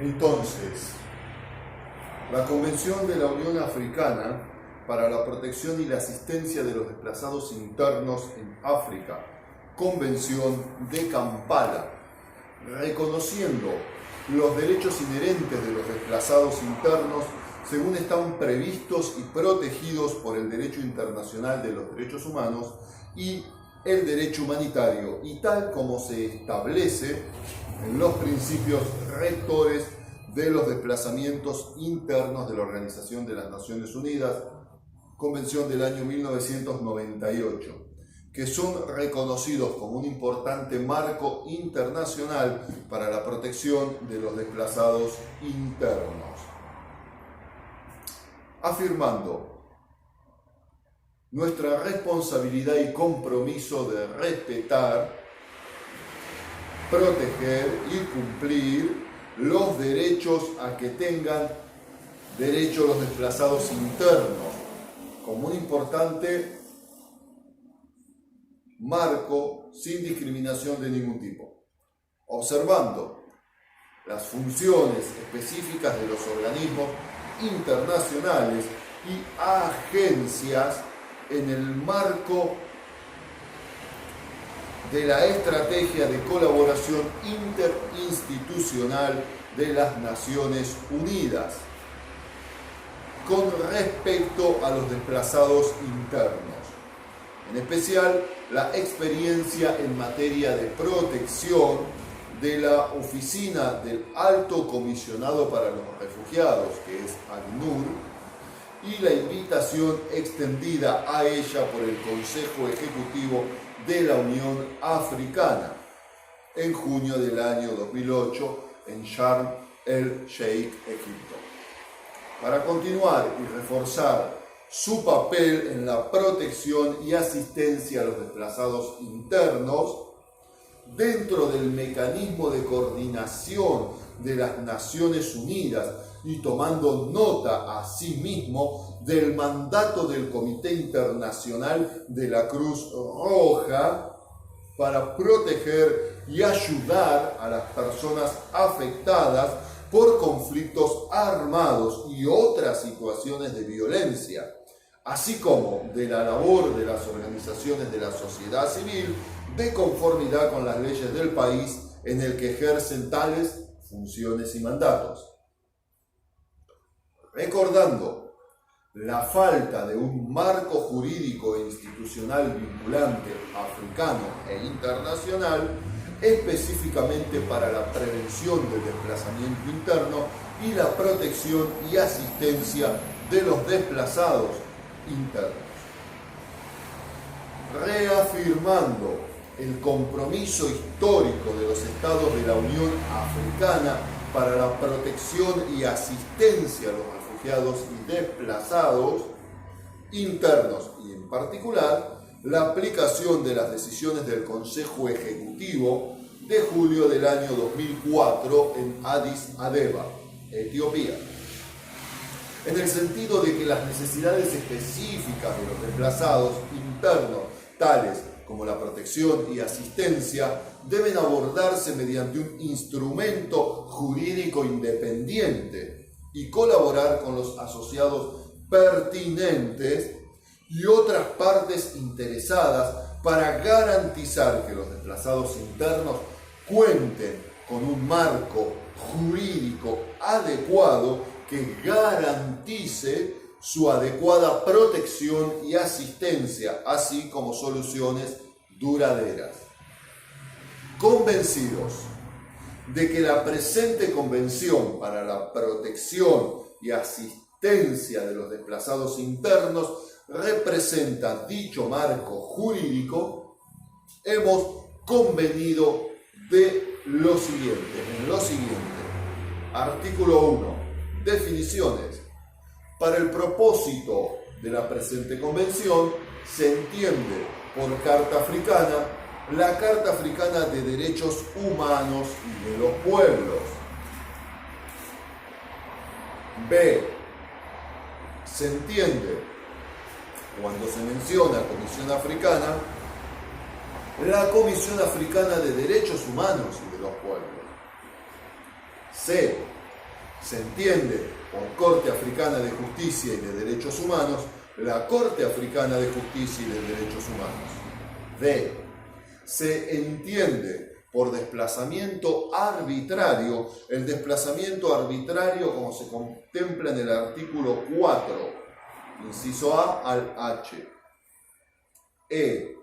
Entonces, la Convención de la Unión Africana para la Protección y la Asistencia de los Desplazados Internos en África, Convención de Kampala, reconociendo los derechos inherentes de los desplazados internos según están previstos y protegidos por el derecho internacional de los derechos humanos y el derecho humanitario, y tal como se establece en los principios rectores de los desplazamientos internos de la Organización de las Naciones Unidas, Convención del año 1998, que son reconocidos como un importante marco internacional para la protección de los desplazados internos. Afirmando nuestra responsabilidad y compromiso de respetar, proteger y cumplir los derechos a que tengan derecho los desplazados internos, como un importante marco sin discriminación de ningún tipo, observando las funciones específicas de los organismos internacionales y agencias en el marco de la estrategia de colaboración interinstitucional de las Naciones Unidas con respecto a los desplazados internos, en especial la experiencia en materia de protección de la Oficina del Alto Comisionado para los Refugiados, que es ACNUR, y la invitación extendida a ella por el Consejo Ejecutivo de la Unión Africana en junio del año 2008 en Sharm el-Sheikh, Egipto, para continuar y reforzar su papel en la protección y asistencia a los desplazados internos dentro del mecanismo de coordinación de las Naciones Unidas y tomando nota asimismo del mandato del Comité Internacional de la Cruz Roja para proteger y ayudar a las personas afectadas por conflictos armados y otras situaciones de violencia, así como de la labor de las organizaciones de la sociedad civil de conformidad con las leyes del país en el que ejercen tales funciones y mandatos. Recordando la falta de un marco jurídico e institucional vinculante africano e internacional, específicamente para la prevención del desplazamiento interno y la protección y asistencia de los desplazados internos. Reafirmando el compromiso histórico de los Estados de la Unión Africana para la protección y asistencia a los refugiados y desplazados internos, y en particular la aplicación de las decisiones del Consejo Ejecutivo de julio del año 2004 en Addis Abeba, Etiopía, en el sentido de que las necesidades específicas de los desplazados internos, tales como la protección y asistencia, deben abordarse mediante un instrumento jurídico independiente y colaborar con los asociados pertinentes y otras partes interesadas para garantizar que los desplazados internos cuenten con un marco jurídico adecuado que garantice su adecuada protección y asistencia, así como soluciones duraderas. Convencidos de que la presente Convención para la Protección y Asistencia de los Desplazados Internos representa dicho marco jurídico, hemos convenido de lo siguiente. En lo siguiente, artículo 1, definiciones. Para el propósito de la presente convención, se entiende por Carta Africana la Carta Africana de Derechos Humanos y de los Pueblos. B. Se entiende, cuando se menciona Comisión Africana, la Comisión Africana de Derechos Humanos y de los Pueblos. C. Se entiende por Corte Africana de Justicia y de Derechos Humanos la Corte Africana de Justicia y de Derechos Humanos. D. Se entiende por desplazamiento arbitrario el desplazamiento arbitrario como se contempla en el artículo 4, inciso A al H. E.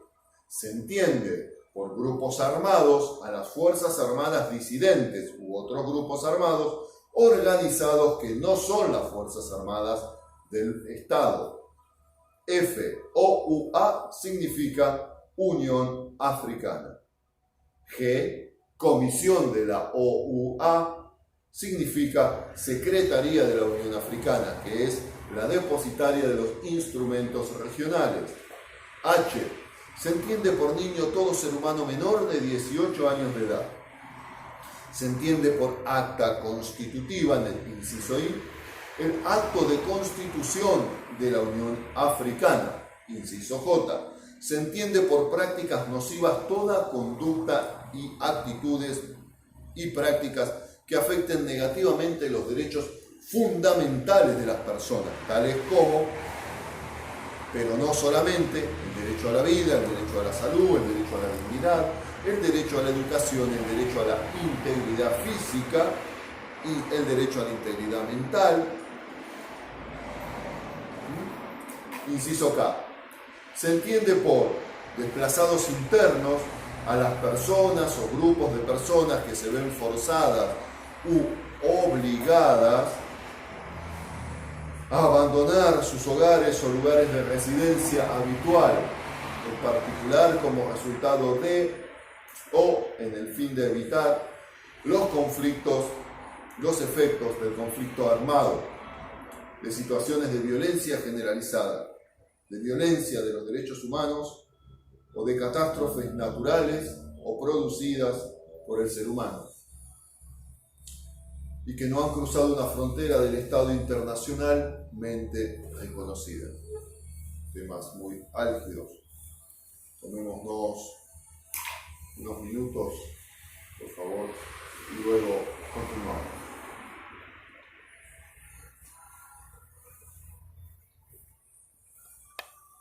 Se entiende por grupos armados a las Fuerzas Armadas disidentes u otros grupos armados organizados que no son las Fuerzas Armadas del Estado. F. OUA significa Unión Africana. G. Comisión de la OUA significa Secretaría de la Unión Africana, que es la depositaria de los instrumentos regionales. H. Se entiende por niño todo ser humano menor de 18 años de edad. Se entiende por acta constitutiva, en el inciso I, el acto de constitución de la Unión Africana, inciso J. Se entiende por prácticas nocivas toda conducta y actitudes y prácticas que afecten negativamente los derechos fundamentales de las personas, tales como, pero no solamente, el derecho a la vida, el derecho a la salud, el derecho a la dignidad, el derecho a la educación, el derecho a la integridad física y el derecho a la integridad mental. Inciso K. Se entiende por desplazados internos a las personas o grupos de personas que se ven forzadas u obligadas a abandonar sus hogares o lugares de residencia habitual, en particular como resultado de o en el fin de evitar los conflictos, los efectos del conflicto armado, de situaciones de violencia generalizada, de violencia de los derechos humanos o de catástrofes naturales o producidas por el ser humano, y que no han cruzado una frontera del Estado internacionalmente reconocida. Temas muy álgidos. Tomémonos unos minutos